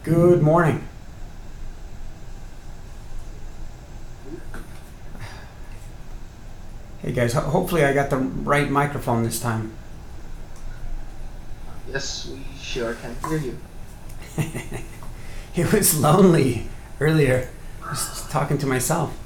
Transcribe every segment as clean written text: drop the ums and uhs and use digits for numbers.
Good morning. Hey guys, hopefully I got the right microphone this time. Yes, we sure can hear you. It was lonely earlier, just talking to myself.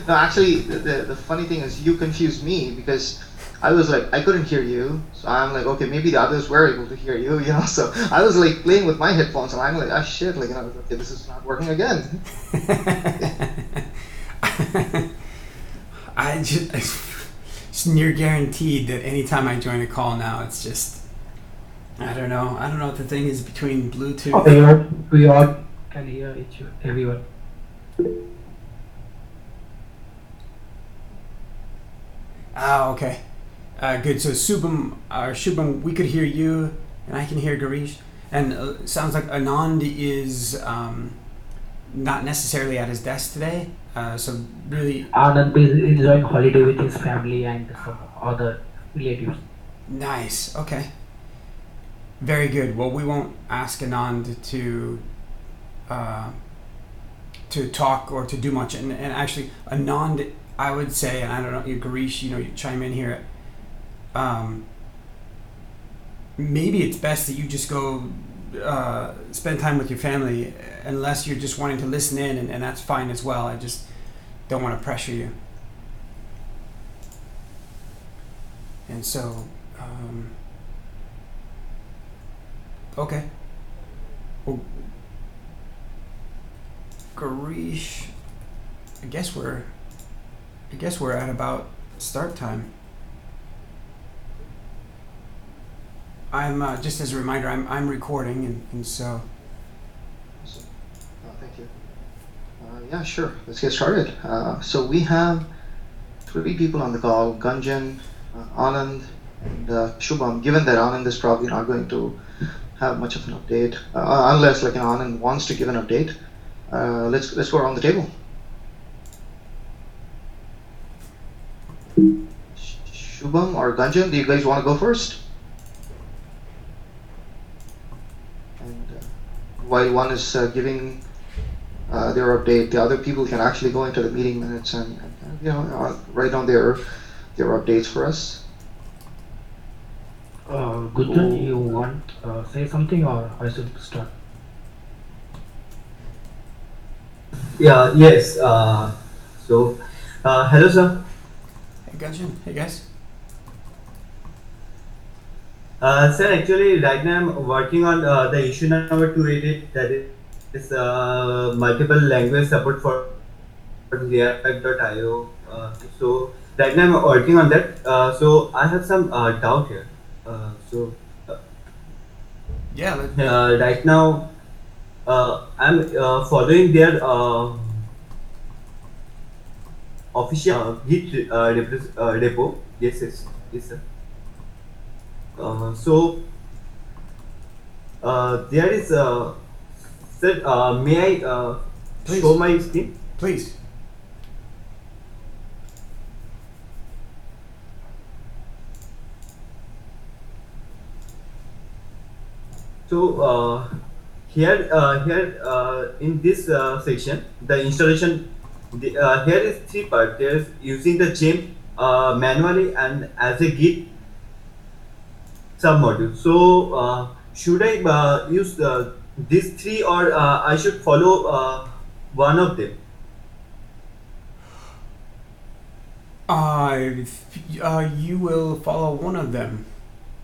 No, actually, the funny thing is you confused me because I was like, I couldn't hear you. So I'm like, okay, maybe the others were able to hear you, So I was like playing with my headphones and I'm like, ah, shit, okay, this is not working again. I just, it's near guaranteed that anytime I join a call now, it's just, I don't know. I don't know what the thing is between Bluetooth. We all can hear everyone. Ah, okay. Good. So Shubham, we could hear you, and I can hear Garish. And sounds like Anand is not necessarily at his desk today. So really Anand is enjoying holiday with his family and some other relatives. nice. Okay. Very good. Well, we won't ask Anand uh, to talk or to do much. And actually, Anand, I would say, and I don't know, Garish, you chime in here. Um, Maybe it's best that you just go spend time with your family, unless you're just wanting to listen in, and that's fine as well. I just don't want to pressure you. And so, okay. Well, Garish, I guess we're at about start time. I'm just as a reminder, I'm recording, and so Awesome. Thank you. Yeah, sure. Let's get started. So we have three people on the call: Gunjan, Anand, and Shubham. Given that Anand is probably not going to have much of an update, unless Anand wants to give an update. Let's go around the table. Shubham or Gunjan, do you guys want to go first? And while one is giving their update, the other people can actually go into the meeting minutes and write down their updates for us. Gudrun, you want say something or I should start? Yeah, yes. Hello, sir. hey Gunjan, hey guys. Sir, actually, right now I'm working on the issue number 288, that is multiple language support for React.io. So, right now I'm working on that. So, I have some doubt here. Uh, Yeah, right now, I'm following their official Git repo. Yes, yes, yes, sir. So there is sir. May I show please, my screen? please. So here in this section, the installation. Here is three parts. There is using the gem manually and as a Git submodule. So should I use these three, or I should follow one of them? Uh, you will follow one of them.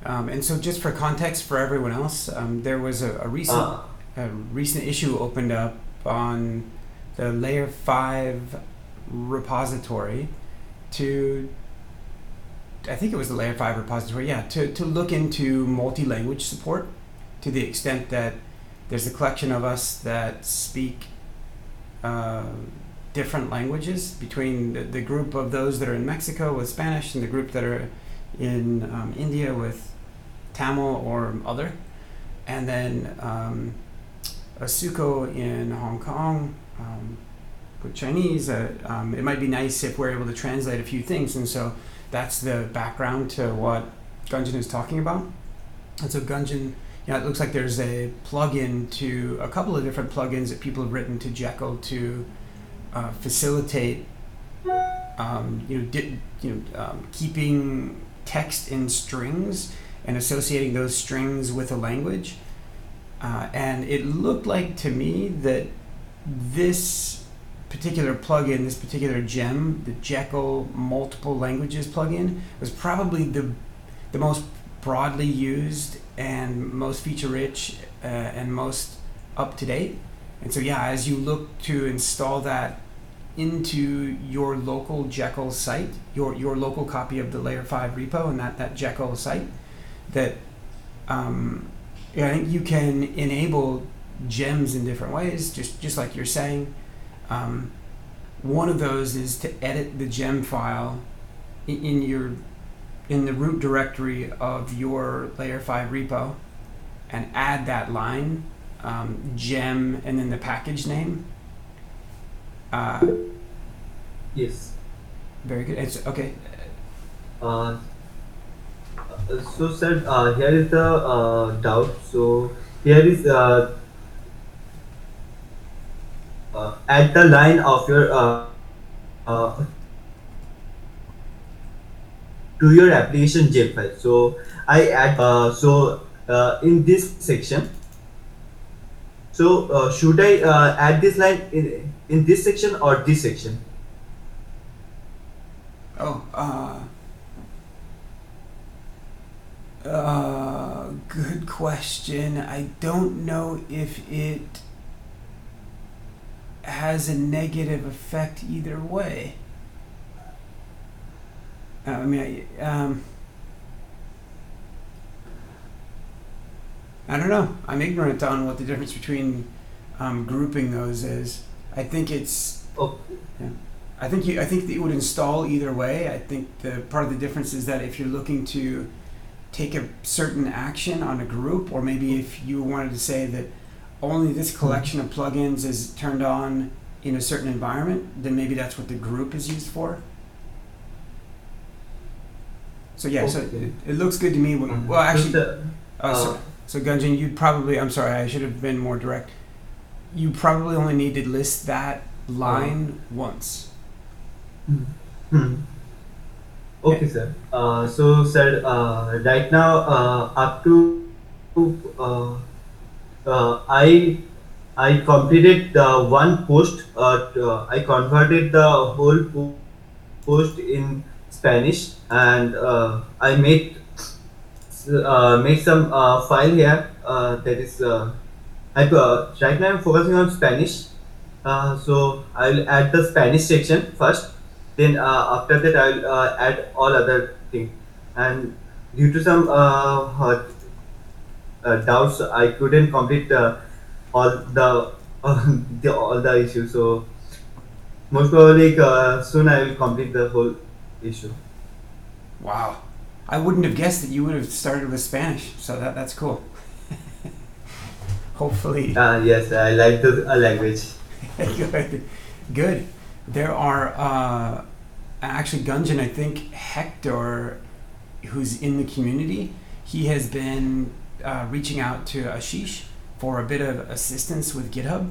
And so, just for context for everyone else, there was Uh, a recent issue opened up on the Layer 5 repository to, I think it was the Layer 5 repository, yeah, to look into multi-language support, to the extent that there's a collection of us that speak uh, different languages, between the group of those that are in Mexico with Spanish and the group that are in India with Tamil or other, and then Asuko in Hong Kong with Chinese. It might be nice if we're able to translate a few things, and so that's the background to what Gunjan is talking about. And so Gunjan, yeah, it looks like there's a plugin to a couple of different plugins that people have written to Jekyll to facilitate, keeping text in strings and associating those strings with a language. And it looked like to me that this particular plugin, this particular gem, the Jekyll multiple languages plugin, was probably the most broadly used and most feature rich and most up to date. And so yeah, as you look to install that into your local Jekyll site, your local copy of the Layer 5 repo and that Jekyll site, that I think you can enable gems in different ways, just like you're saying. One of those is to edit the gem file in the root directory of your Layer 5 repo and add that line, gem, and then the package name. Yes. Very good. It's okay. Uh, so sir, here is the doubt. So here is at the line of your uh, to your application gem file. So I add in this section. So should I add this line in this section or this section? Good question. I don't know if it has a negative effect either way. I don't know. I'm ignorant on what the difference between grouping those is. I think it's. Oh. Yeah. I think that you would install either way. I think the part of the difference is that if you're looking to take a certain action on a group, or maybe if you wanted to say that only this collection of plugins is turned on in a certain environment, then maybe that's what the group is used for. So yeah, so it looks good to me. Well, actually, so Gunjan, you'd probably, I'm sorry, I should have been more direct. You probably only need to list that line once. Okay, sir. So, sir, right now, up to I completed the one post. I converted the whole post in Spanish, and I make some file here. That is, right now I'm focusing on Spanish. So I'll add the Spanish section first. Then after that I'll add all other things. And due to some doubts, I couldn't complete all the issues. So most probably soon I will complete the whole issue. Wow, I wouldn't have guessed that you would have started with Spanish. So that's cool. Hopefully. Yes, I like the language. Good. There are actually Gunjan. I think Hector, who's in the community, he has been reaching out to Ashish for a bit of assistance with GitHub.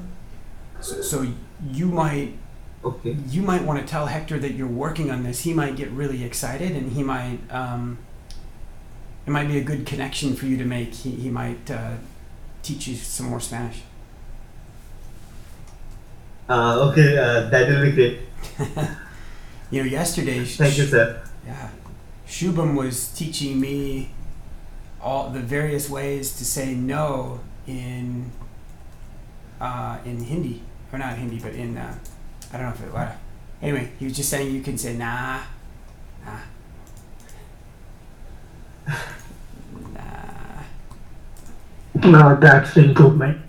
So you might want to tell Hector that you're working on this. He might get really excited, and he might it might be a good connection for you to make. He might teach you some more Spanish. Okay, that will be great. Yesterday. Thank you, sir. Yeah, Shubham was teaching me all the various ways to say no in Hindi, or not Hindi, but in I don't know if it. Anyway, he was just saying you can say nah. No, that's improvement.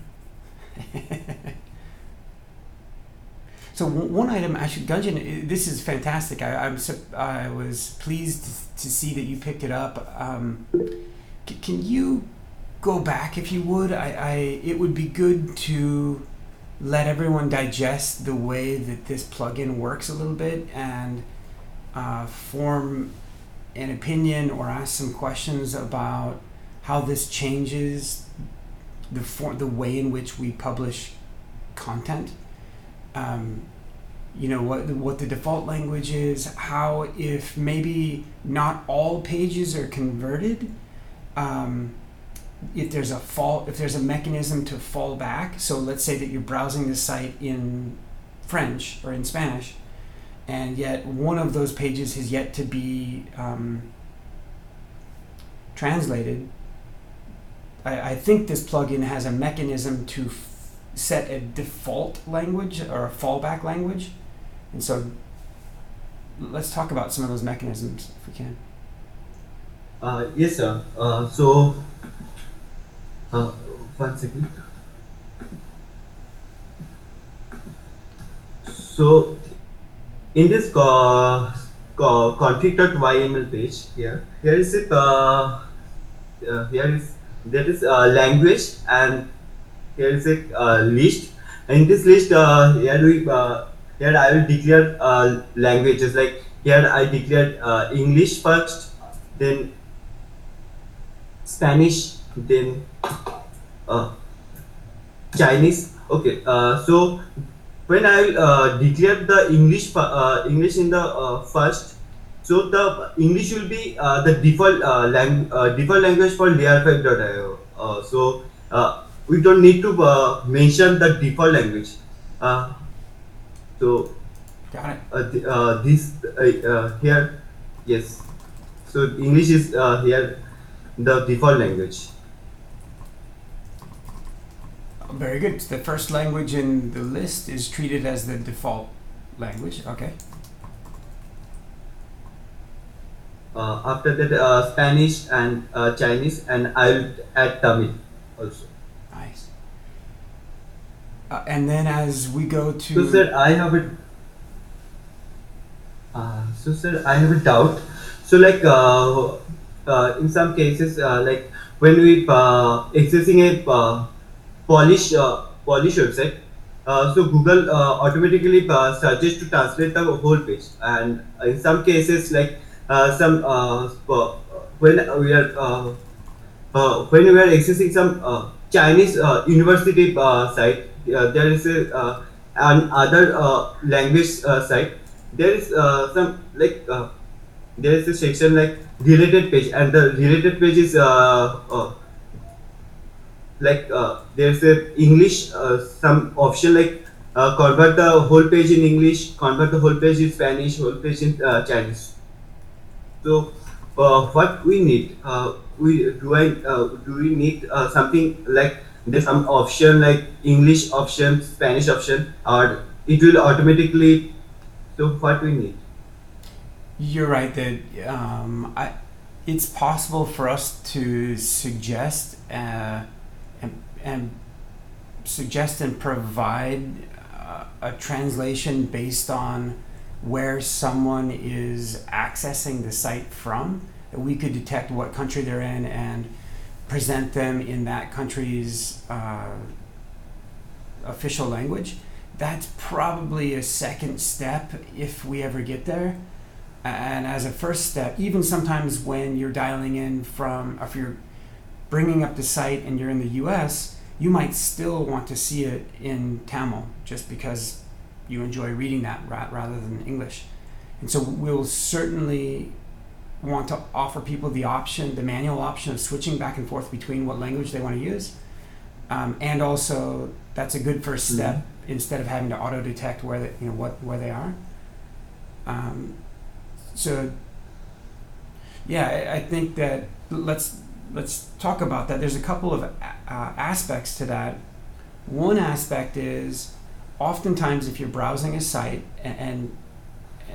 So one item, actually, Gunjan, this is fantastic. I was pleased to see that you picked it up. Can you go back, if you would? It would be good to let everyone digest the way that this plugin works a little bit and form an opinion or ask some questions about how this changes the way in which we publish content. What the default language is, how if maybe not all pages are converted, if there's a mechanism to fall back. So let's say that you're browsing the site in French or in Spanish, and yet one of those pages has yet to be translated. I think this plugin has a mechanism to set a default language or a fallback language. And so let's talk about some of those mechanisms if we can. Yes, sir. One second. So, in this config.yml page, here is it. Here is that is language, and here is a list. In this list, here I will declare languages. Like here I declared English first, then Spanish, then Chinese. Okay. So when I declare the English in the first, so the English will be the default default language for layer5.io. We don't need to mention the default language. So Got it. this here, yes. So English is here the default language. Very good. The first language in the list is treated as the default language. Okay. After that, Spanish and Chinese, and I'll add Tamil also. Nice. And then as we go to... So sir, I have a doubt. So like in some cases, like when we accessing a Polish website, so Google automatically searches to translate the whole page, and in some cases like when we are accessing some Chinese university site, there is another language site. There is some like there is a section like related page, and the related page is there's a English some option like convert the whole page in English, convert the whole page in Spanish, whole page in Chinese. So what we need, do we need something like there's some option like English option, Spanish option, or it will automatically? So what we need? You're right that it's possible for us to suggest and provide a translation based on where someone is accessing the site from. We could detect what country they're in and present them in that country's official language. That's probably a second step if we ever get there. And as a first step, even sometimes when you're dialing in from, if you're bringing up the site and you're in the US, you might still want to see it in Tamil just because you enjoy reading that rather than English. And so we'll certainly want to offer people the option, the manual option of switching back and forth between what language they want to use. And also that's a good first step instead of having to auto detect where they, where they are. So yeah, I think that let's talk about that. There's a couple of aspects to that. One aspect is oftentimes if you're browsing a site, and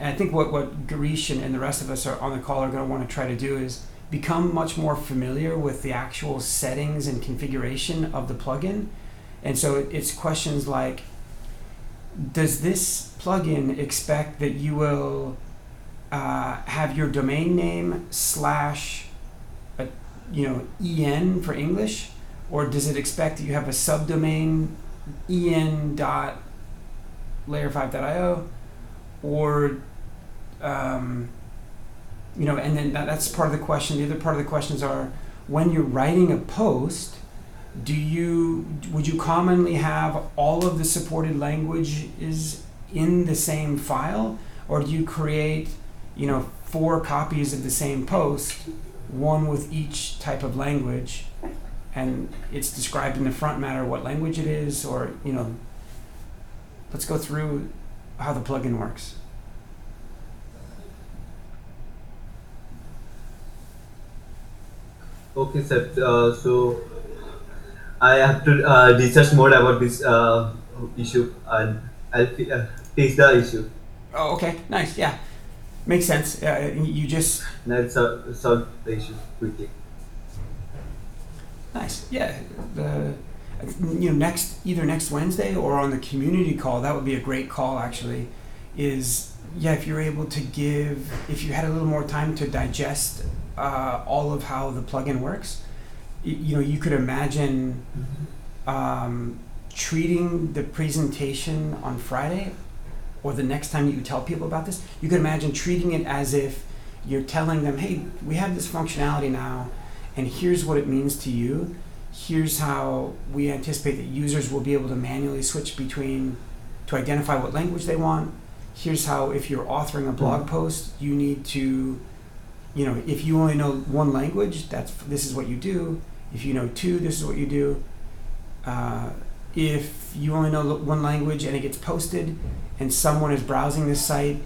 I think what Girish and the rest of us are on the call are going to want to try to do is become much more familiar with the actual settings and configuration of the plugin. And so it's questions like, does this plugin expect that you will have your domain name /en for English, or does it expect that you have a subdomain en.layer5.io, or and then that's part of the question. The other part of the questions are when you're writing a post, would you commonly have all of the supported language is in the same file, or do you create, four copies of the same post, one with each type of language, and it's described in the front matter what language it is, or let's go through how the plugin works. Okay, sir. So I have to research more about this issue, and I'll face the issue, Oh, okay, nice, yeah, makes sense. You just and I'll solve the issue quickly. Nice. Yeah. The next either next Wednesday or on the community call, that would be a great call actually. Is yeah, if you're able to give, if you had a little more time to digest all of how the plugin works, you could imagine treating the presentation on Friday or the next time you tell people about this, you could imagine treating it as if you're telling them, hey, we have this functionality now, and here's what it means to you. Here's how we anticipate that users will be able to manually switch between to identify what language they want. Here's how, if you're authoring a blog post, you need to, if you only know one language, this is what you do. If you know two, this is what you do. If you only know one language and it gets posted, and someone is browsing this site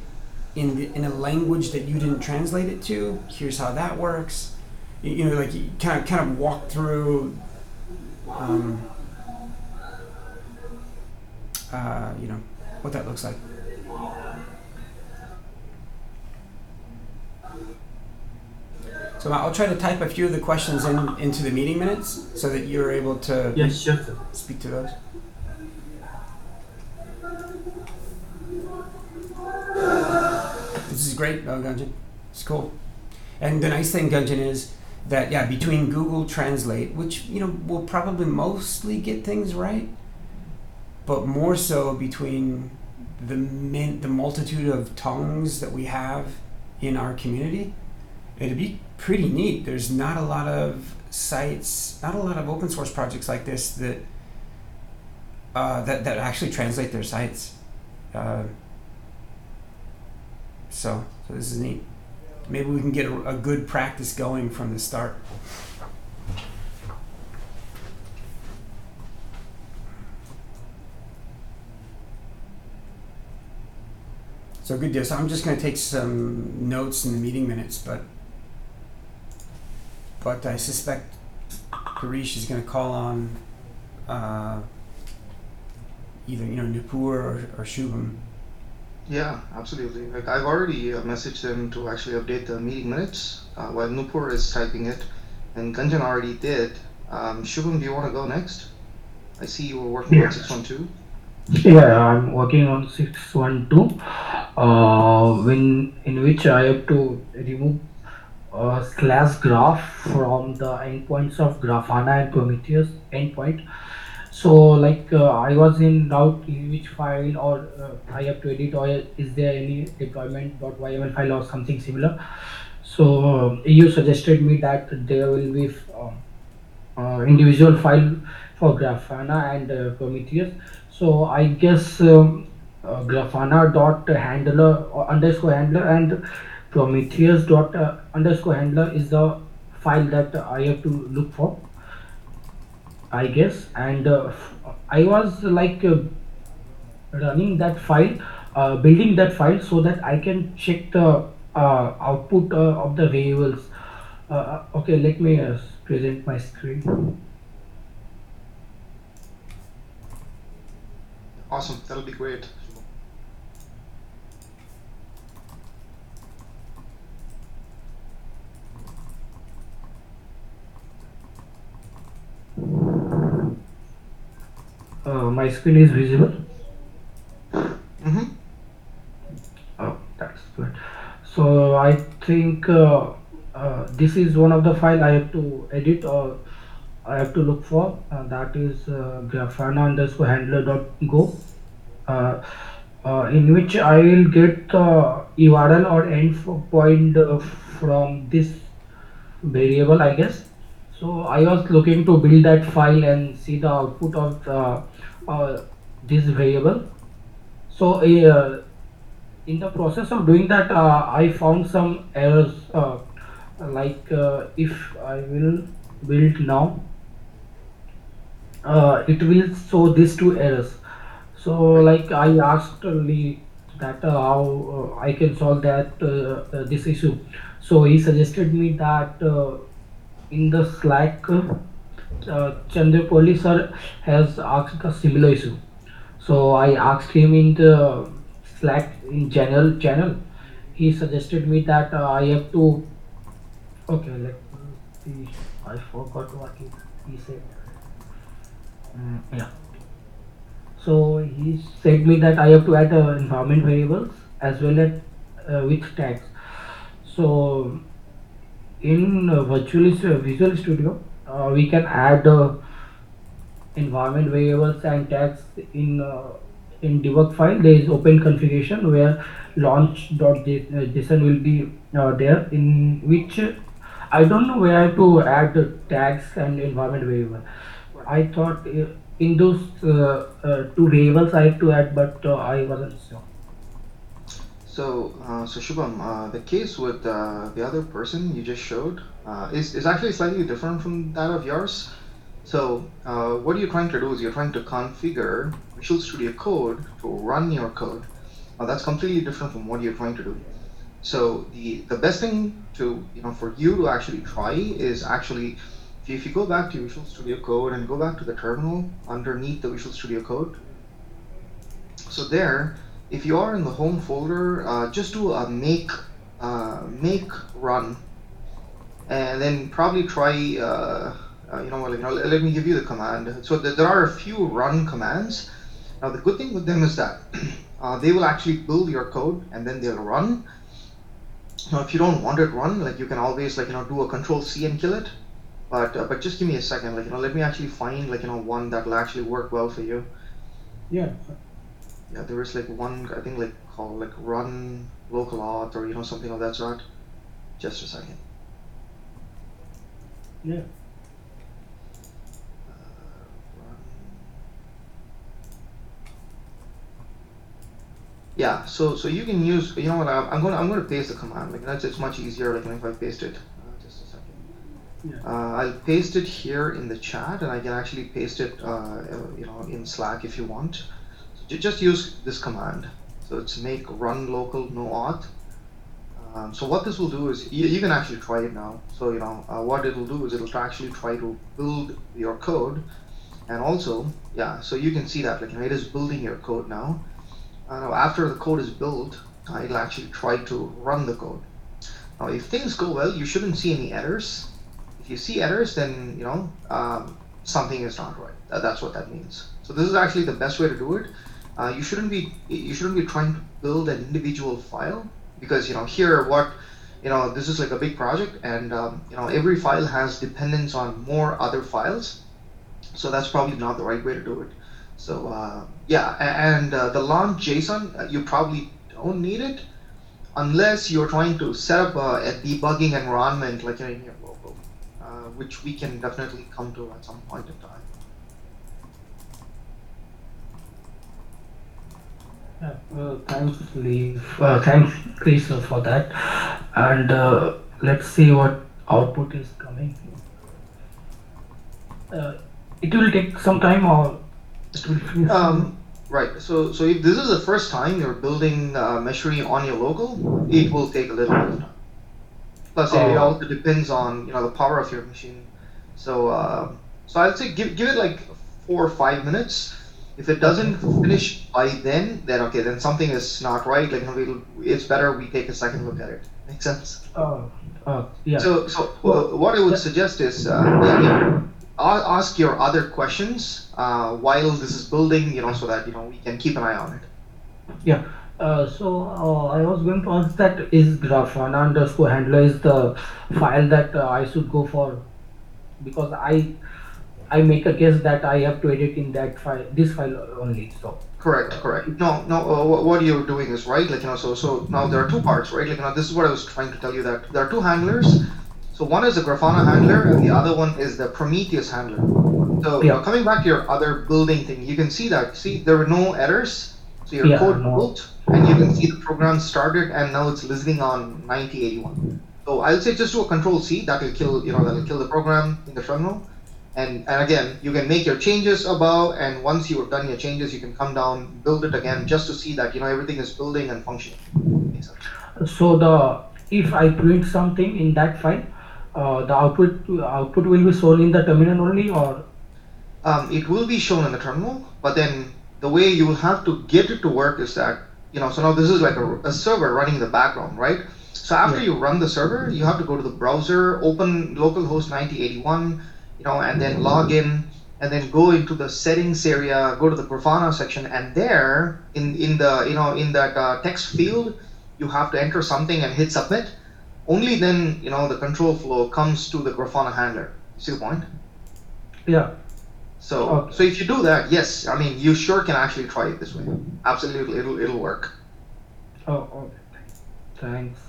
in a language that you didn't translate it to, here's how that works. Like you kind of walk through, um, what that looks like. So I'll try to type a few of the questions into the meeting minutes so that you're able to Yes, sure, sir. speak to those. This is great, Gunjan. It's cool. And the nice thing, Gunjan, is that between Google Translate, which will probably mostly get things right, but more so between the multitude of tongues that we have in our community, it'd be pretty neat. There's not a lot of sites, not a lot of open source projects like this that that actually translate their sites. So this is neat. Maybe we can get a good practice going from the start. So good deal. So I'm just going to take some notes in the meeting minutes, but I suspect Harish is going to call on either Nupur or Shubham. Yeah, absolutely. Like I've already messaged them to actually update the meeting minutes while Nupur is typing it, and Gunjan already did. Shubham, do you want to go next? I see you were working on Yeah. 612. Yeah, I'm working on 612, in which I have to remove slash graph from the endpoints of Grafana and Prometheus endpoint. So, like, I was in doubt in which file, or I have to edit, or is there any deployment.yml file or something similar. So, you suggested me that there will be individual file for Grafana and Prometheus. So I guess Grafana dot handler or underscore handler and Prometheus dot underscore handler is the file that I have to look for, I guess. And I was like running that file, building that file so that I can check the output of the variables. Okay, let me present my screen. Awesome, that'll be great. Shubham. My screen is visible. Mm-hmm. Oh, that's good. So I think this is one of the file I have to edit, or I have to look for. That is grafana underscore handler dot go, uh, in which I will get the URL or endpoint from this variable, I guess. So I was looking to build that file and see the output of this variable. So in the process of doing that, I found some errors. If I will build now, it will show these two errors. So Right. like I asked Lee that how I can solve that this issue. So he suggested me that in the Slack, Chandrapoli sir has asked a similar issue. So I asked him in the Slack in general channel. He suggested me that I have to. Okay, let me see. I forgot what he said. Yeah. So he said me that I have to add environment variables as well as with tags. So in Visual Studio, we can add environment variables and tags in debug file. There is open configuration where launch.json will be there, in which I don't know where I have to add the tags and environment variable. Right. I thought in those two variables I have to add, but I wasn't sure. So Shubham, the case with the other person you just showed is actually slightly different from that of yours. So what you're trying to do is you're trying to configure Visual Studio Code to run your code. Now that's completely different from what you're trying to do. So the best thing to for you to actually try is actually if you go back to Visual Studio Code and go back to the terminal underneath the Visual Studio Code. So there, if you are in the home folder, just do a make run, and then probably try. Let me give you the command. So there are a few run commands. Now the good thing with them is that they will actually build your code and then they'll run. Now if you don't want it run, like you can always do a control C and kill it. But just give me a second. Let me actually find one that will actually work well for you. Yeah, Yeah, there is like one I think like called like run local auth or something of that sort. Just a second. yeah. Run. Yeah, so you can use what I'm gonna paste the command like that's it's much easier like if I paste it. Just a second. Yeah. I'll paste it here in the chat and I can actually paste it in Slack if you want. So just use this command. So it's make run local no auth. So what this will do is you can actually try it now. So what it'll do is it'll actually try to build your code, and also yeah. So you can see that it is building your code now. Now after the code is built, it'll actually try to run the code. Now if things go well, you shouldn't see any errors. If you see errors, then something is not right. That's what that means. So this is actually the best way to do it. You shouldn't be trying to build an individual file because here what this is like a big project and every file has dependence on more other files. So that's probably not the right way to do it. So yeah, and the launch JSON you probably don't need it unless you're trying to set up a debugging environment like in your local, which we can definitely come to at some point in time. Yeah, thanks, Lee. Thanks, Chris, for that. And let's see what output is coming. Uh, it will take some time, or it will finish soon. Right. So if this is the first time you're building Meshery on your local, it will take a little bit of time. Plus, it Oh, also depends on the power of your machine. So I'd say give it like 4 or 5 minutes. If it okay. doesn't finish by then okay, then something is not right. It's better we take a second look at it. Make sense? Yeah. So So, what I would that, suggest is ask your other questions while this is building, so that we can keep an eye on it. yeah. I was going to ask that is Grafana underscore handler is the file that I should go for, because I make a guess that I have to edit in that file, this file only. So, Correct, uh, correct. No, no. What you're doing is right. So now there are two parts, right? This is what I was trying to tell you that there are two handlers. So one is the Grafana handler, and the other one is the Prometheus handler. So Yeah, coming back to your other building thing, you can see that. See, there were no errors. So your yeah, code no. built, and you can see the program started, and now it's listening on 9081. So I'll say just do a control C. That will kill, that'll kill the program in the terminal. And again, you can make your changes above, and once you have done your changes, you can come down, build it again, just to see that everything is building and functioning. Makes sense. So the if I print something in that file, the output will be shown in the terminal only, or It will be shown in the terminal, but then the way you will have to get it to work is that, so now this is like a server running in the background, right? So after yeah. you run the server, you have to go to the browser, open localhost 9081, and then log in, and then go into the settings area, go to the Grafana section, and there in the, in that text field, you have to enter something and hit submit. Only then, the control flow comes to the Grafana handler. See the point? Yeah. So Okay. if you do that, yes, I mean you sure can actually try it this way. Absolutely, it'll work. Oh, okay. Thanks.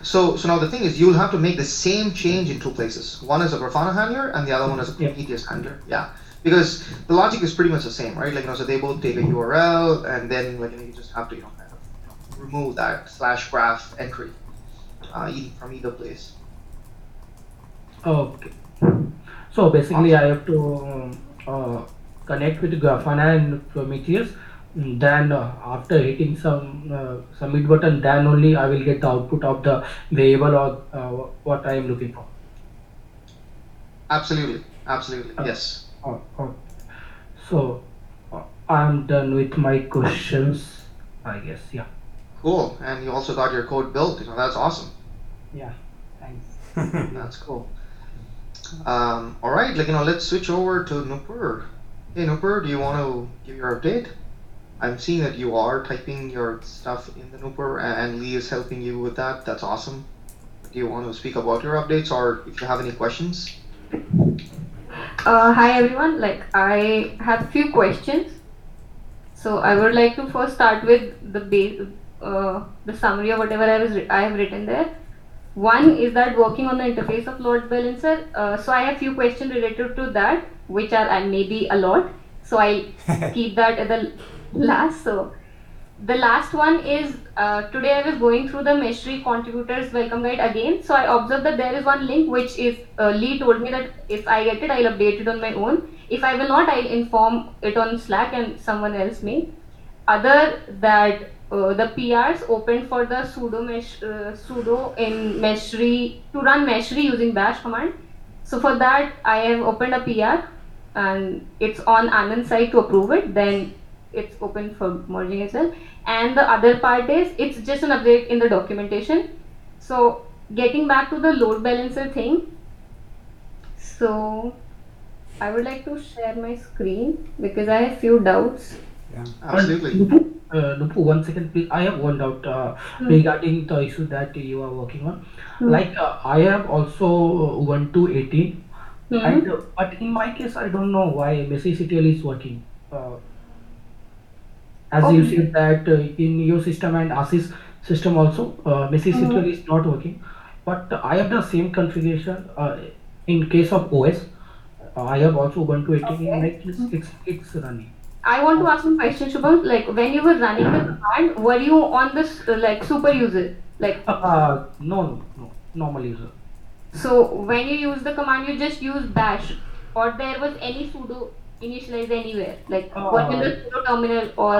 So now the thing is, you'll have to make the same change in two places. One is a Grafana handler, and the other one is a Yeah. Prometheus handler. Yeah, because the logic is pretty much the same, right? Like so they both take a URL, and then you just have to kind of remove that slash graph entry from either place. Okay. So basically, I Awesome. have to connect with Grafana and Prometheus. Then after hitting some submit button, then only I will get the output of the variable or what I am looking for. Absolutely, Uh, yes. oh. So I'm done with my questions, I guess. Yeah. Cool. And you also got your code built. That's awesome. Yeah. Thanks. That's cool. All right, let's switch over to Nupur. Hey, Nupur, do you want to give your update? I'm seeing that you are typing your stuff in the Nupur, and Lee is helping you with that. That's awesome. Do you want to speak about your updates, or if you have any questions? Hi everyone. Like I have few questions. So I would like to first start with the summary of whatever I have written there. One is that working on the interface of load balancer. So I have few questions related to that, which are and maybe a lot. So I'll keep that at the last. So the last one is today I was going through the Meshery contributors welcome guide again. So I observed that there is one link which is Lee told me that if I get it, I'll update it on my own. If I will not, I'll inform it on Slack and someone else may. Other that the PRs opened for the sudo in Meshery to run Meshery using bash command. So for that, I have opened a PR and it's on Anand's side to approve it. Then it's open for merging as well. And the other part is it's just an update in the documentation. So getting back to the load balancer thing. So I would like to share my screen because I have few doubts. Yeah. Absolutely. Nupu, 1 second, please. I have one doubt Hmm. regarding the issue that you are working on. Hmm. Like, I have also Ubuntu 18, and Hmm. but in my case, I don't know why MSCTL is working. As you Okay. said that in your system and ASIS system also, Hmm. MSCTL is not working. But I have the same configuration in case of OS. I have also Ubuntu 18 in Okay. my case. It's running. I want to Uh, ask one question, Shubham. Like when you were running the command, were you on this like super user? Like no, no, no, normal user. so when you use the command, you just use bash, or there was any sudo initialized anywhere? Like were you in Uh, the sudo terminal or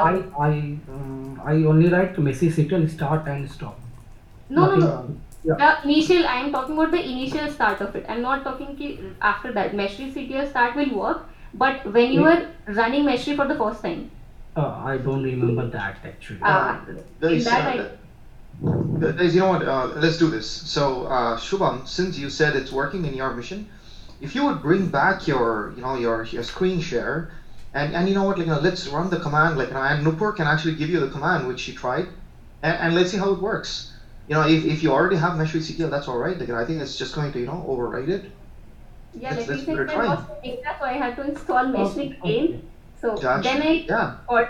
I only write messy SQL start and stop. no. Nothing. Um, Yeah. The initial, I am talking about the initial start of it. I'm not talking after that. Meshery CTL start will work, but when you We, were running Meshery for the first time, I don't remember that actually. uh, in guys, that I guys, you know what? Let's do this. So, Shubham, since you said it's working in your mission, if you would bring back your screen share, and you know what, let's run the command, and Nupur can actually give you the command which she tried, and let's see how it works. If you already have Mesh with CTL, that's all right. I think it's just going to override it. yeah, Let's like let's give it a recently I try. lost the data, so I had to install Okay, Meshery again. okay. So then Gotcha. I Yeah. thought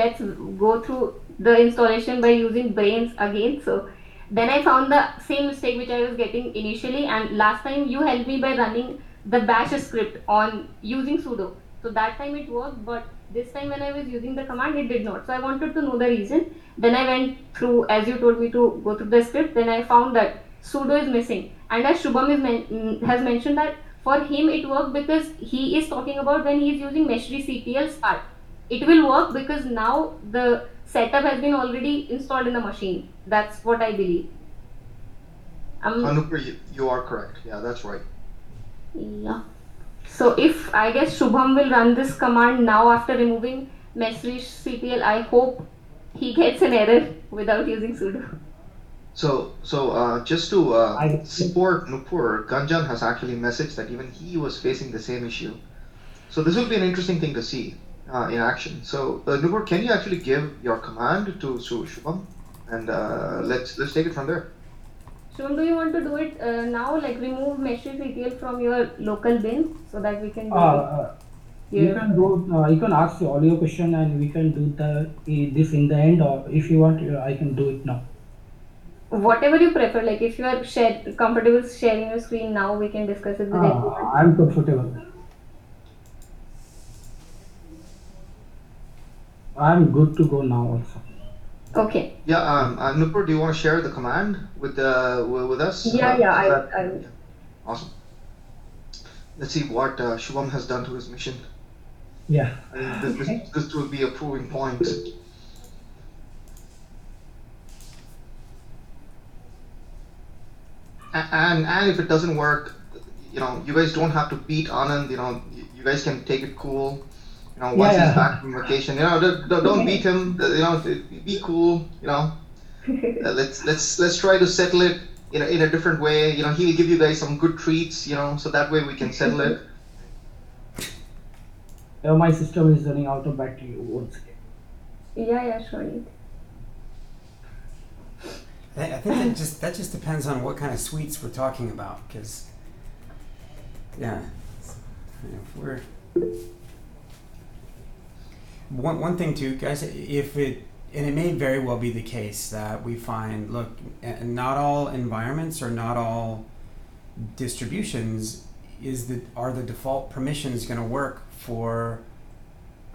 let's go through the installation by using brains again. So Then I found the same mistake which I was getting initially, and last time you helped me by running the bash script on using sudo. So that time it worked, but this time when I was using the command, it did not. So I wanted to know the reason. Then I went through, as you told me to go through the script. Then I found that sudo is missing, and as Shubham has mentioned that for him it worked because he is talking about when he is using Meshery CTL start. It will work because now the setup has been already installed in the machine. That's what I believe. Nupur, you are correct. Yeah, that's right. Yeah. So if I guess Shubham will run this command now after removing Meshery CTL, I hope he gets an error without using sudo. Just to I support Nupur, Ganjan has actually messaged that even he was facing the same issue. So this will be an interesting thing to see in action. So Nupur, can you actually give your command to Shubham, and let's take it from there. Shubham, do you want to do it now? Like remove Meshery CTL from your local bin so that we can do it uh, you here. can do you can ask all your question and we can do this in the end, or if you want, I can do it now. Whatever you prefer, like if you are comfortable sharing your screen now, we can discuss it with everyone. I'm comfortable. I'm good to go now also. Okay. Yeah, Nupur, do you want to share the command with us? Yeah, yeah, So that I will. yeah, awesome. Let's see what Shubham has done to his mission. Yeah. I think this will be a proving point. And if it doesn't work, you guys don't have to beat Anand. You guys can take it cool. Yeah, Once he's yeah. back from vacation, don't beat him. Be cool. Let's try to settle it in a different way. He'll give you guys some good treats. So that way we can settle it. My system is running out of battery once again. Yeah, yeah, surely. I think that just depends on what kind of sweets we're talking about, because yeah, if we're one thing too, guys. If it and it may very well be the case that we find, look, not all environments or not all distributions are the default permissions going to work for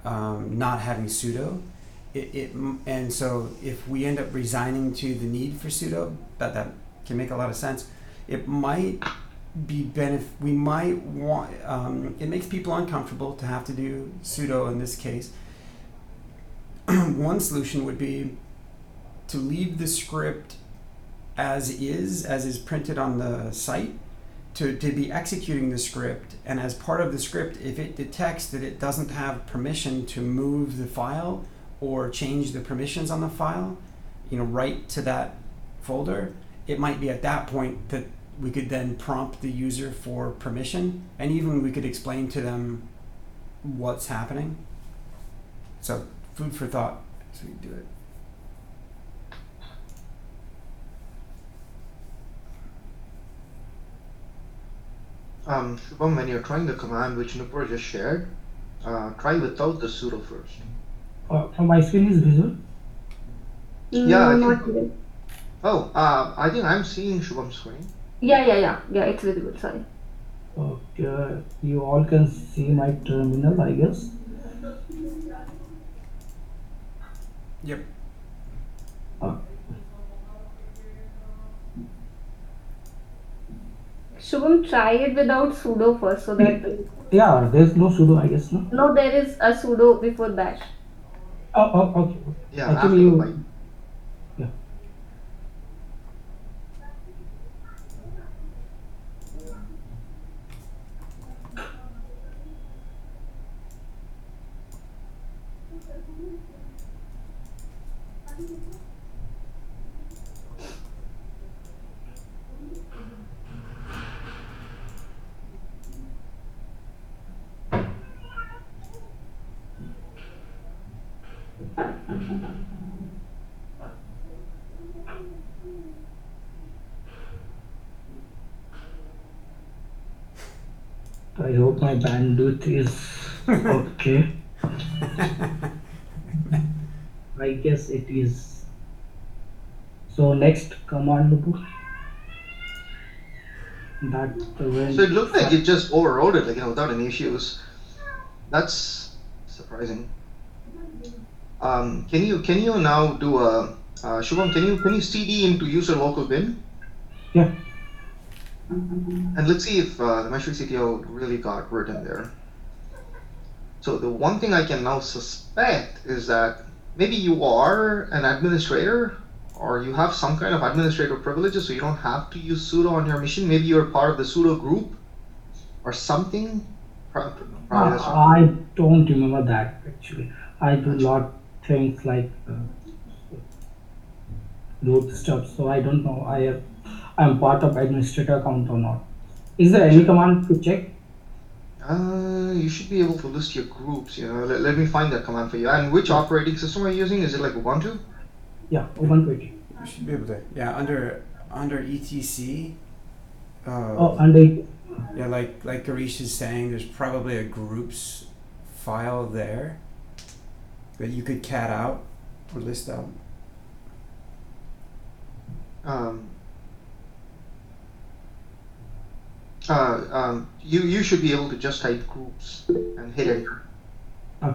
not having sudo. And so if we end up resigning to the need for sudo, that can make a lot of sense. It might be we might want, it makes people uncomfortable to have to do sudo in this case. One solution would be to leave the script as is printed on the site, to be executing the script, and as part of the script, if it detects that it doesn't have permission to move the file or change the permissions on the file, right to that folder, it might be at that point that we could then prompt the user for permission, and even we could explain to them what's happening. So food for thought as we do it. Shubham, when you're trying the command which Nupur just shared, try without the sudo first. From my screen is visible. Yeah, No, I not think. even. Oh, I think I'm seeing Shubham's screen. Yeah, it's visible. Sorry. Okay, you all can see my terminal, I guess. Yep. Uh, Shubham, try it without sudo first so that. yeah, there's no sudo, I guess, no? No, there is a sudo before bash. Okay. Yeah, Actually, after the pipe. yeah. I hope my bandwidth is okay. I guess it is. So next command Nupur, that So it went looked like fine. it just overrode it, like without any issues. That's surprising. Can you now do a Shubham? Can you CD into user local bin, Yeah. and let's see if the Meshery CTL really got written there. So the one thing I can now suspect is that maybe you are an administrator, or you have some kind of administrator privileges, so you don't have to use sudo on your machine. Maybe you're part of the sudo group or something. Probably that's wrong. I don't remember that actually. I do Gotcha. lot things like root stuff, so I don't know. I'm part of administrator account or not. Is there any Gotcha. command to check? You should be able to list your groups. Let me find that command for you. And which Yeah, operating system are you using? Is it like Ubuntu? yeah, Ubuntu. You should be able to. Yeah, under etc. Oh, Uh, and it, yeah, like Garish is saying, there's probably a groups file there that you could cat out or list out. Um, you should be able to just type groups and hit enter. uh,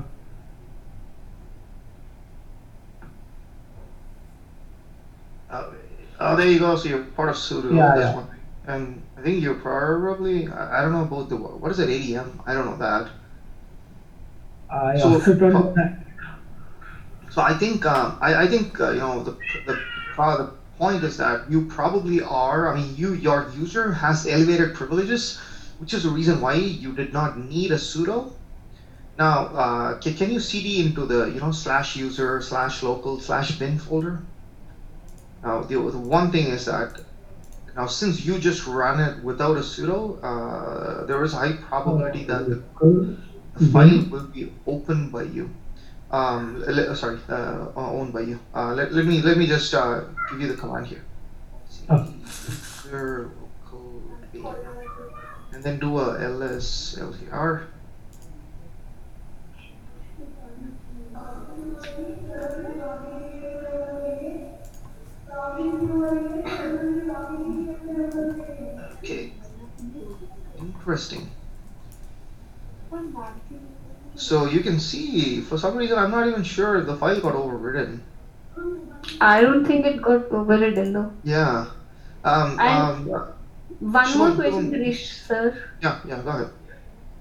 Uh, there you go. So you're part of sudo. yeah, That's yeah. one thing. And I think you're probably, I don't know about what is it, ADM? I don't know that. I So, also don't know that. so I think the point is that you probably are. I mean, your user has elevated privileges, which is the reason why you did not need a sudo. Now, can you cd into the /user /local/bin folder? Now, the one thing is that now since you just run it without a sudo, there is a high probability that Local the file bin. will be opened by you. Sorry, owned by you. Let me just give you the command here. Uh, Cd user local bin, and then do a ls ltr. Okay, interesting. So you can see, for some reason, I'm not even sure the file got overwritten. I don't think it got overridden though. Yeah. Um, And um, one more Shubham, question, Shubham, Girish sir. yeah, go ahead.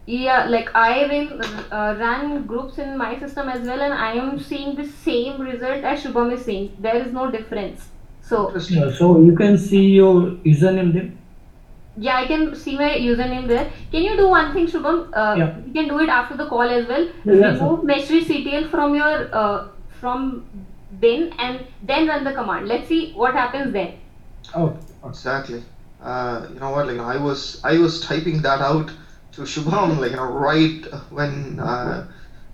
Yeah, like I ran groups in my system as well, and I am seeing the same result as Shubham is seeing. There is no difference. So yeah, Interesting. so you can see your username there. yeah, I can see my username there. Can you do one thing, Shubham? Yeah, You can do it after the call as well. yeah, yeah, sir. Remove Meshery CTL from your from bin and then run the command. Let's see what happens then. Okay, okay. Exactly. You know what? Like, I was typing that out to Shubham, like, right when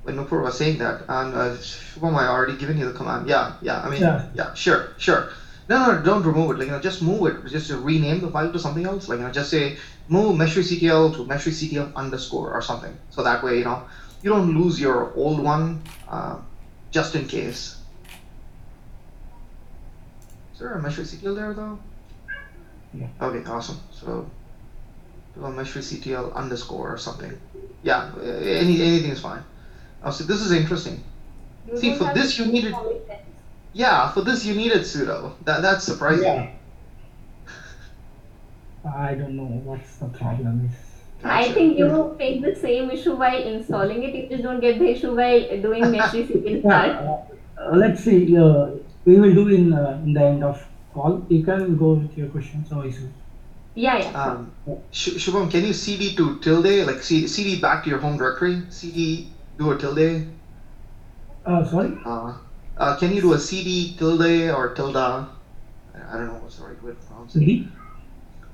Nupur was saying that, and Shubham, I already given you the command. Yeah. I mean, Yeah, yeah, sure. No, don't remove it. Like, just move it. Just rename the file to something else. Like, just say move Meshery to Meshery _, or something. So that way, you don't lose your old one, just in case. Is there a Meshery there though? yeah. Okay, awesome. So do a Meshery _ or something. Yeah, anything is fine. So this is interesting. You See, don't for have this you any needed, common sense. yeah, for this you needed sudo. That's surprising. Yeah. I don't know what's the problem is. I Gotcha. think you face the same issue while installing it. You just don't get the issue while doing Meshery CTL Yeah, start. let's see. We will do in the end of call. You can go with your questions or issues. Yeah, sure. Shubham, can you cd to tilde, like cd back to your home directory? Cd do a tilde. Sorry. Can you do a cd tilde or tilde? I don't know what's the right way to pronounce it. D.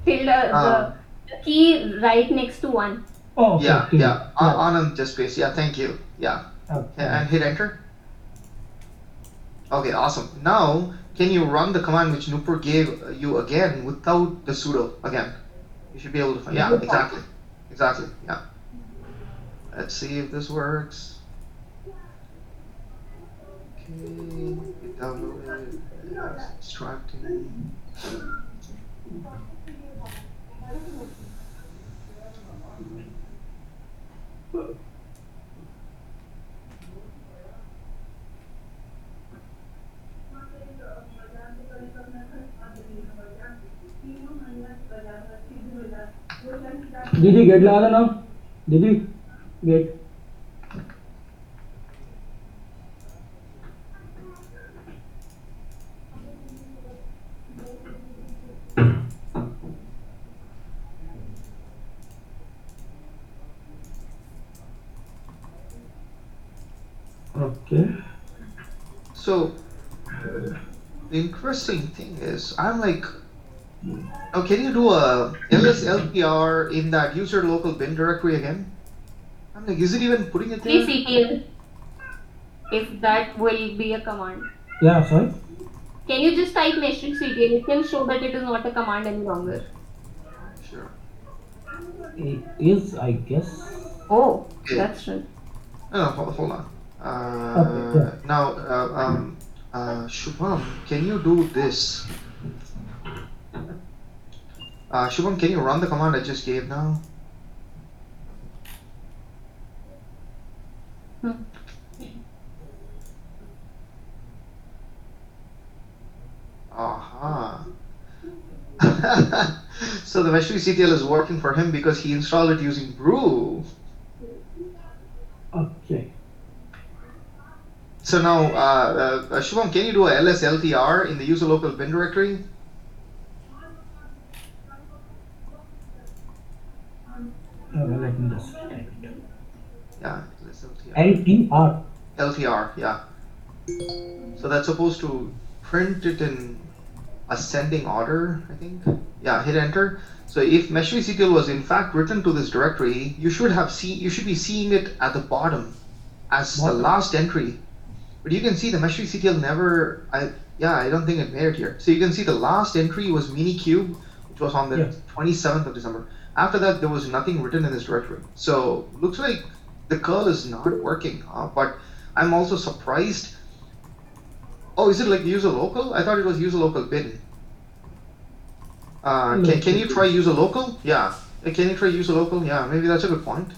Tilde Um, the key right next to one. Oh, okay. yeah, Till. yeah. Yeah. Anand just space. Yeah, thank you. Yeah, and hit enter. Okay, awesome. Now, can you run the command which Nupur gave you again without the sudo again? You should be able to find. Yeah, exactly. Yeah. Let's see if this works. Okay, it downloaded. That's extracting. Didi, get lagana now. Didi, get. Okay. So the interesting thing is, I'm like, oh, can you do a lslpr in that user local bin directory again? I'm like, is it even putting it there? CTL, if that will be a command. Yeah, sorry. Can you just type Meshery CTL? It can show that it is not a command any longer. Sure. It is, I guess. Oh, Okay. that's right. No, hold on. Okay. Yeah. Now, Shubham, can you do this? Shubham, can you run the command I just gave now? Hmm. Aha. So the Meshery CTL is working for him because he installed it using brew. Okay. So now, Shubham, can you do a lsltr in the user local bin directory? Let me just type it. Yeah, lsltr. LTR. LTR, yeah. So that's supposed to print it in ascending order, I think. Yeah, hit enter. So if Meshery CTL was in fact written to this directory, you should be seeing it at the bottom as the Bottom. last entry. But you can see the Meshery CTL never. I don't think it made it here. So you can see the last entry was minikube, which was on the Yeah. 27th of December. After that, there was nothing written in this directory. So looks like the curl is not working. But I'm also surprised. Oh, is it like user local? I thought it was user local bin. Can you try user local? Yeah. Can you try user local? Yeah, maybe that's a good point.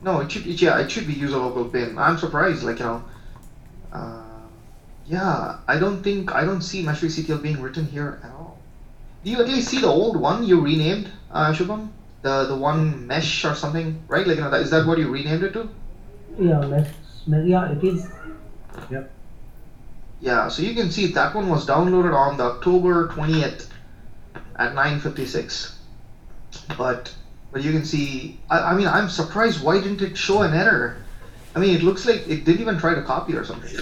No, it should be user local bin. I'm surprised, uh, yeah, I don't see Meshery CTL being written here at all. Do you at least see the old one you renamed, Shubham? The one mesh or something, right? Is that what you renamed it to? Yeah, yeah, it is. Yep. Yeah, so you can see that one was downloaded on the October 20th at 9:56. But you can see, I mean, I'm surprised. Why didn't it show an error? I mean, it looks like it didn't even try to copy or something.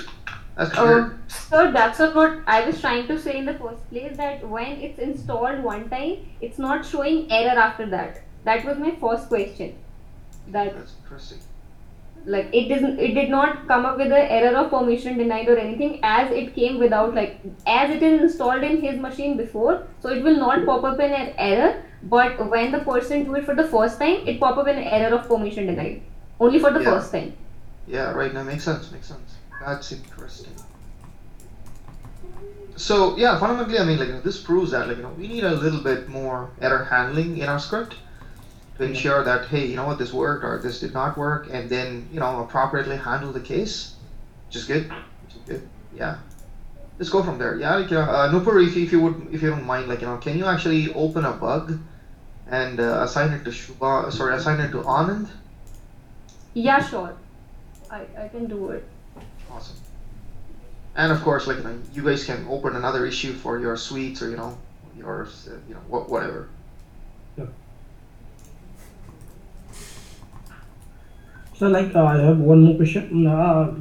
That's weird. So that's what I was trying to say in the first place, that when it's installed one time, it's not showing error after that. That was my first question. That That's interesting. like it did not come up with an error of permission denied or anything, as it came without, like, as it is installed in his machine before, so it will not pop up in an error. But when the person do it for the first time, it pop up an error of permission denied only for the Yeah. first time. Yeah, right. That makes sense. Makes sense. That's interesting. So yeah, fundamentally, I mean, this proves that we need a little bit more error handling in our script to ensure that, hey, you know what, this worked or this did not work, and then appropriately handle the case, which is good. Which is good. Yeah. Let's go from there. Yeah, Nupur, if you don't mind, can you actually open a bug and assign it to assign it to Anand? Yeah, sure. I can do it. Awesome. And of course, you guys can open another issue for your suites or yours, whatever. Yeah. So, I have one more question.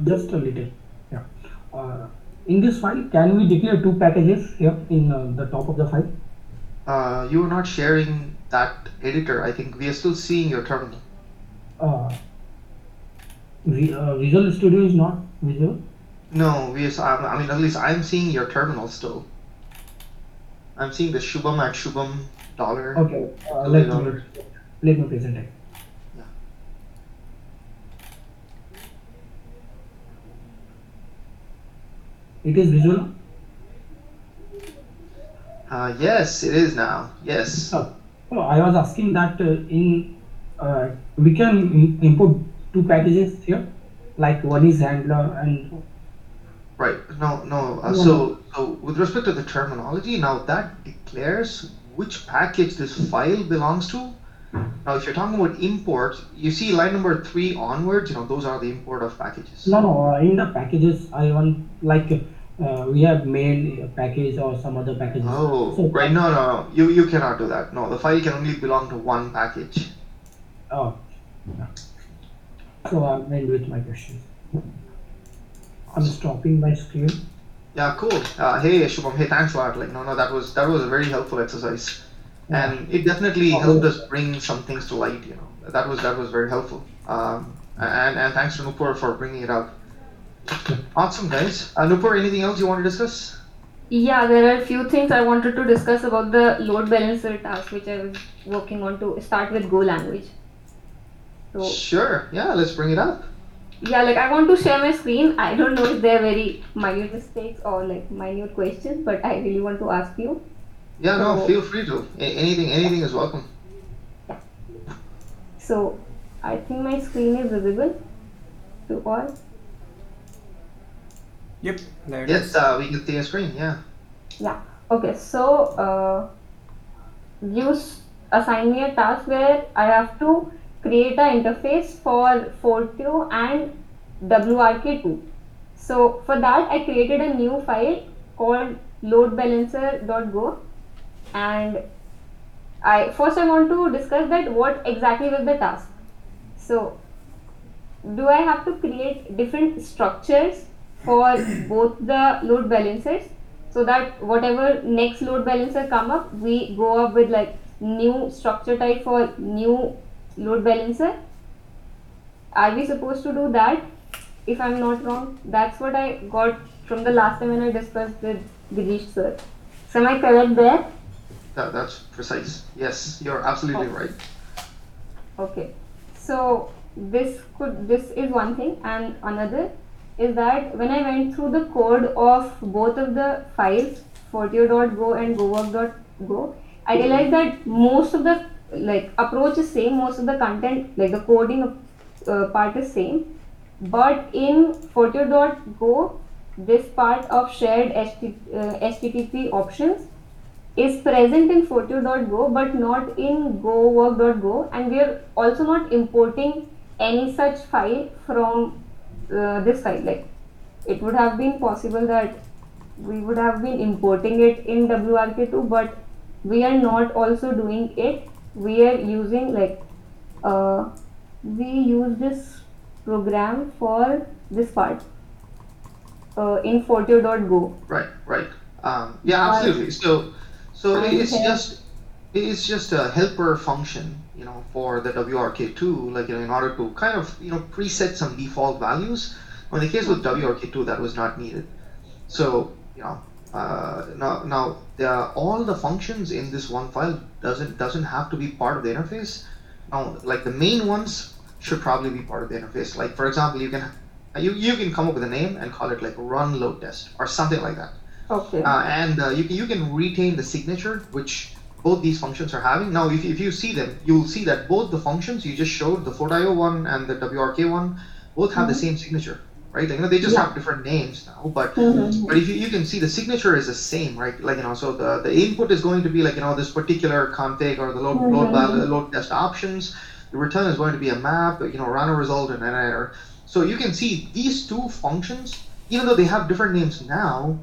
Just a little. Yeah. In this file, can we declare two packages here in the top of the file? You are not sharing that editor. I think we are still seeing your terminal. Uh, Visual Studio is not visible. No, I mean, at least I'm seeing your terminal still. I'm seeing the Shubham at Shubham dollar. Okay. $. Let me present it. Yeah. It is visual. Yes, it is now. Yes. So, so I was asking that in we can import two packages here, like one is handler and Right. No, no. one. So with respect to the terminology, now that declares which package this file belongs to. Now, if you're talking about import, you see line number 3 onwards, those are the import of packages. No, no. In the packages, I want like we have main package or some other packages. Oh, So right. No, no, no. You cannot do that. No, the file can only belong to one package. oh, yeah. So I'm end with my questions. I'm Awesome. stopping my screen. Yeah, cool. Hey, Shubham. Hey, thanks a lot. Like, no, no, that was a very helpful exercise, Yeah. and it definitely helped Okay. us bring some things to light. That was very helpful. And thanks to Nupur for bringing it up. Yeah. Awesome, guys. Nupur, anything else you want to discuss? Yeah, there are a few things I wanted to discuss about the load balancer task which I was working on to start with Go language. So Sure. Yeah, let's bring it up. yeah, like I want to share my screen. I don't know if they're very minute mistakes or like minute questions, but I really want to ask you. Yeah, no, So feel free to. Anything is welcome. yeah, so I think my screen is visible to all. Yep, there it Yes, is. we can see a screen. Yeah. Yeah. Okay. So assign me a task where I have to create an interface for Fortio and WRK2. So for that, I created a new file called loadbalancer.go, and I want to discuss that what exactly was the task. So do I have to create different structures for both the load balancers so that whatever next load balancer come up, we go up with like new structure type for new load balancer? Are we supposed to do that? If I'm not wrong, that's what I got from the last time when I discussed with Girish sir. So am I correct there? That's precise. Yes, you're absolutely Oh, right. okay. So this is one thing, and another is that when I went through the code of both of the files, Fortio.go and gowork.go, I realized that most of the like approach is same, most of the content like the coding part is same, but in Fortio.go, this part of shared HTTP options is present in Fortio.go but not in gowork.go, and we are also not importing any such file from this file. Like it would have been possible that we would have been importing it in WRK2, but we are not also doing it. We are using like uh, we use this program for this part in Fortio.go, Right, right. Yeah, but absolutely. So and it's here. just a helper function, for the WRK2, like, in order to kind of, preset some default values. In the case with Okay. WRK2, that was not needed. So, now all the functions in this one file doesn't have to be part of the interface. Now, like, the main ones should probably be part of the interface. Like, for example, you can come up with a name and call it like run load test or something like that. Okay. And you can retain the signature which both these functions are having. Now, if you see them, you'll see that both the functions you just showed, the FortIO one and the WRK one, both have the Mm-hmm. same signature, right? Like, they just Yeah. have different names now, but Mm-hmm. if you can see the signature is the same, right? Like, so the input is going to be like, this particular config or the Mm-hmm. load test options. The return is going to be a map, run a result and an error. So you can see these two functions, even though they have different names now,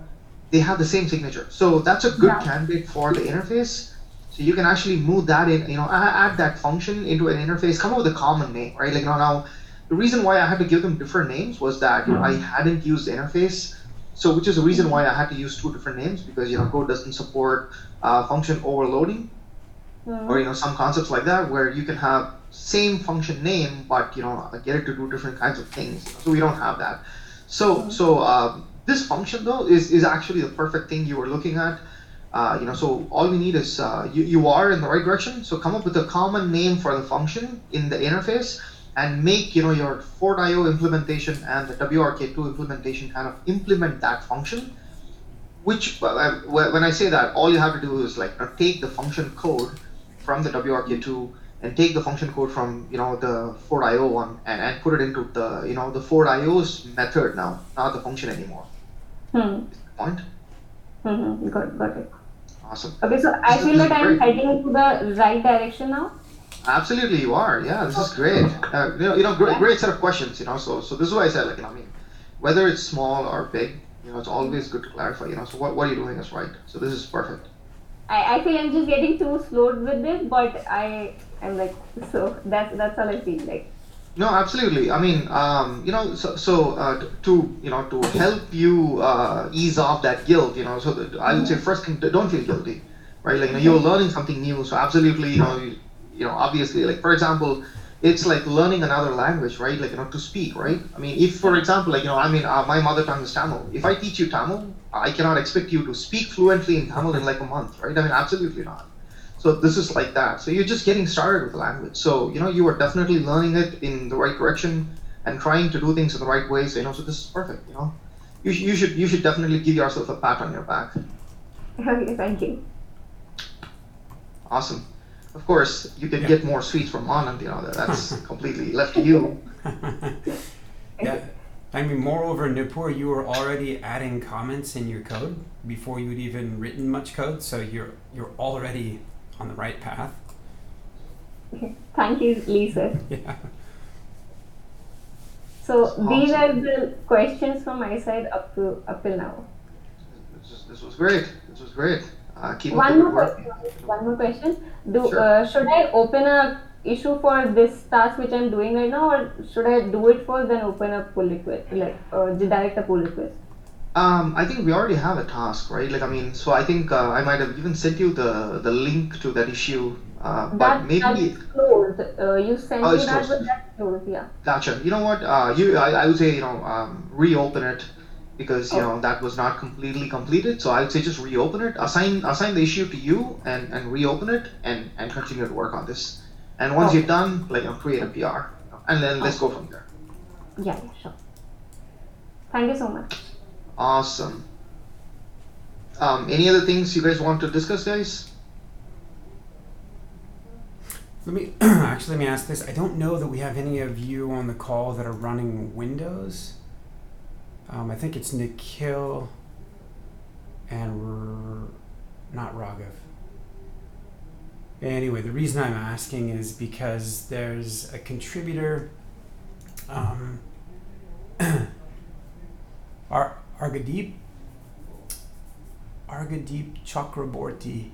they have the same signature. So that's a good Yeah. candidate for the interface. So you can actually move that in, add that function into an interface, come up with a common name, right? Like, now the reason why I had to give them different names was that, I hadn't used the interface. So, which is the reason why I had to use two different names, because, code doesn't support function overloading, or, Mm-hmm. some concepts like that, where you can have same function name, but, get it to do different kinds of things. So we don't have that. So this function, though, is actually the perfect thing you were looking at. So all we need is, you are in the right direction. So come up with a common name for the function in the interface, and make your Ford.io implementation and the WRK2 implementation kind of implement that function. Which when I say that, all you have to do is like take the function code from the WRK2 and take the function code from the Ford.io one and put it into the Ford.io's method now, not the function anymore. Hmm. Is the point? Got it. Awesome. Okay, so This I is, feel this is that I'm great. heading into the right direction now. Absolutely, you are. Yeah, this is great. Great set of questions. So this is why I said, like, I mean, whether it's small or big, it's always good to clarify. So what are you doing is right. So this is perfect. I feel I'm just getting too slowed with this, but I'm like, so that's all I feel like. No, absolutely. I mean, to help you ease off that guilt, so that I would say first thing, don't feel guilty, right? Like, you're Okay. learning something new, so absolutely, obviously, like for example, it's like learning another language, right? Like, to speak, right? I mean, if for example, like, I mean, my mother tongue is Tamil. If I teach you Tamil, I cannot expect you to speak fluently in Tamil in like a month, right? I mean, absolutely not. So this is like that. So you're just getting started with the language. So you are definitely learning it in the right direction and trying to do things in the right way. So so this is perfect. You should definitely give yourself a pat on your back. Okay, thank you. Awesome. Of course, you can Yeah. get more sweets from Anand. That's completely left to you. Yeah. I mean, moreover, Nipur, you were already adding comments in your code before you'd even written much code, so you're already on the right path. Thank you, Lisa. Yeah. So these are Awesome. the questions from my side up till now. This was great. This was great. Keep up the One good more work. question. One more question. Do Sure. should I open a issue for this task which I'm doing right now, or should I do it first then open a pull request, like direct a pull request? I think we already have a task, right? Like, I mean, so I think I might have even sent you the link to that issue, but That's maybe closed. You oh, sent me it's that, closed. but that's closed. Yeah. Gotcha. You know what? I would say reopen it because Okay. that was not completely completed. So I would say just reopen it, assign the issue to you, and reopen it and continue to work on this. And once you're Okay. done, like create a PR, and then let's Okay. go from there. Yeah. Yeah. Sure. Thank you so much. Awesome. Any other things you guys want to discuss, guys? Let me actually let me ask this. I don't know that we have any of you on the call that are running Windows. I think it's Nikhil and not Raghav. Anyway, the reason I'm asking is because there's a contributor, um, Argadeep Chakraborty.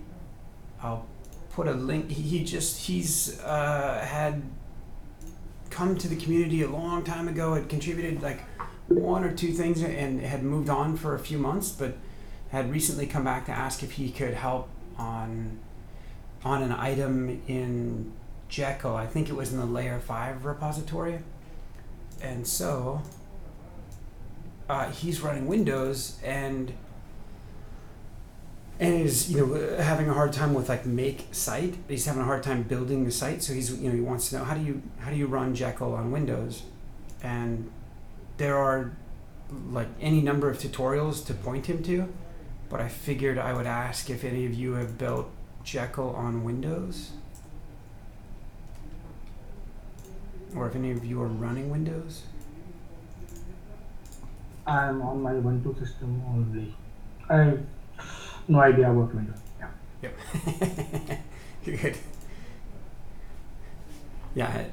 I'll put a link. He's had come to the community a long time ago. Had contributed like one or two things and had moved on for a few months, but had recently come back to ask if he could help on an item in Jekyll. I think it was in the layer 5 repository. And so he's running Windows and is having a hard time with like make site. He's having a hard time building the site, so he wants to know how do you run Jekyll on Windows, and there are like any number of tutorials to point him to, but I figured I would ask if any of you have built Jekyll on Windows, or if any of you are running Windows. I'm on my Ubuntu system only. I have no idea about Windows. Yeah. Yep. Good. Yeah.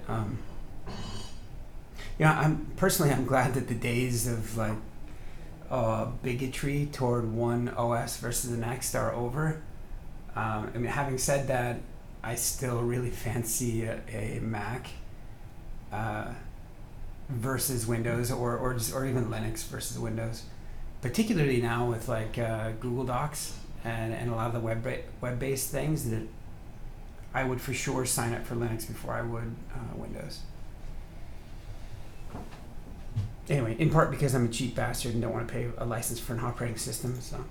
I'm glad that the days of like bigotry toward one OS versus the next are over. I mean, having said that, I still really fancy a Mac versus Windows, or even Linux versus Windows, particularly now with like Google Docs and a lot of the web-based things, that I would for sure sign up for Linux before I would Windows. Anyway, in part because I'm a cheap bastard and don't want to pay a license for an operating system. So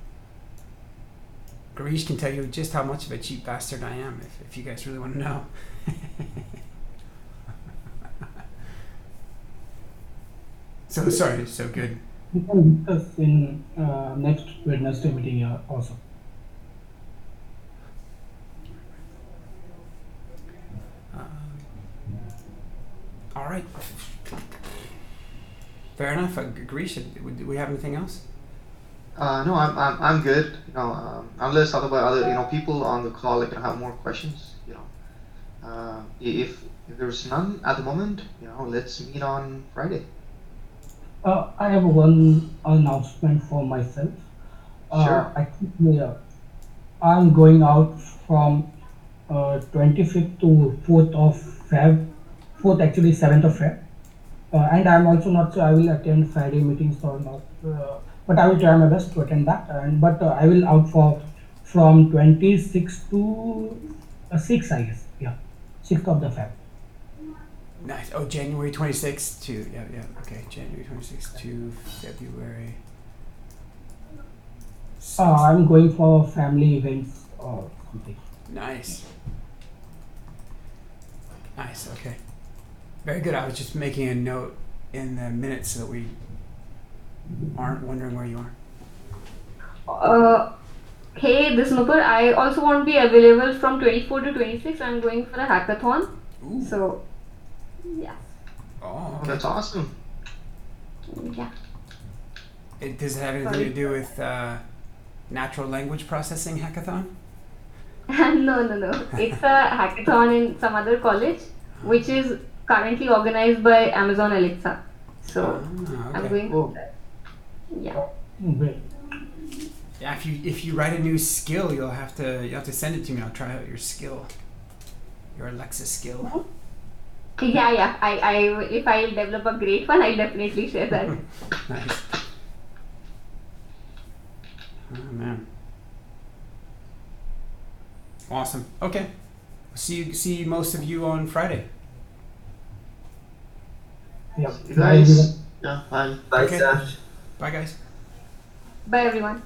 Garish can tell you just how much of a cheap bastard I am if you guys really want to know. So sorry. So good. We can discuss in next Wednesday meeting also. All right. Fair enough. Grisha, do we have anything else? No, I'm good. Unless other people on the call like have more questions. If there's none at the moment, let's meet on Friday. I have one announcement for myself. Sure. I think I'm going out from 25th to 4th of Feb, 4th actually 7th of Feb. And I'm also not sure I will attend Friday meetings or not, but I will try my best to attend that. And but I will out for from 26 to 6, I guess. Yeah, 6th of the Feb. Nice. Oh, January 26th to yeah. Okay, January 26th to February. 6th. I'm going for family events or something. Nice. Nice. Okay. Very good. I was just making a note in the minutes so that we aren't wondering where you are. Hey, this Nupur, I also won't be available from 24 to 26. I'm going for a hackathon. Ooh. So, yeah. Oh, Oh, okay. that's awesome. Yeah. Does it have anything to do with natural language processing hackathon? No. It's a hackathon in some other college, which is currently organized by Amazon Alexa. So, I'm Okay. going Cool. for that. Yeah. Great. Yeah, if you write a new skill, you'll have to send it to me. I'll try out your skill, your Alexa skill. Yeah. If I develop a great one, I'll definitely share that. Nice. Oh man. Awesome. Okay. See most of you on Friday. Yeah. You Bye, everyone. guys. Yeah. Bye. Bye, Okay. sir. Bye guys. Bye, everyone.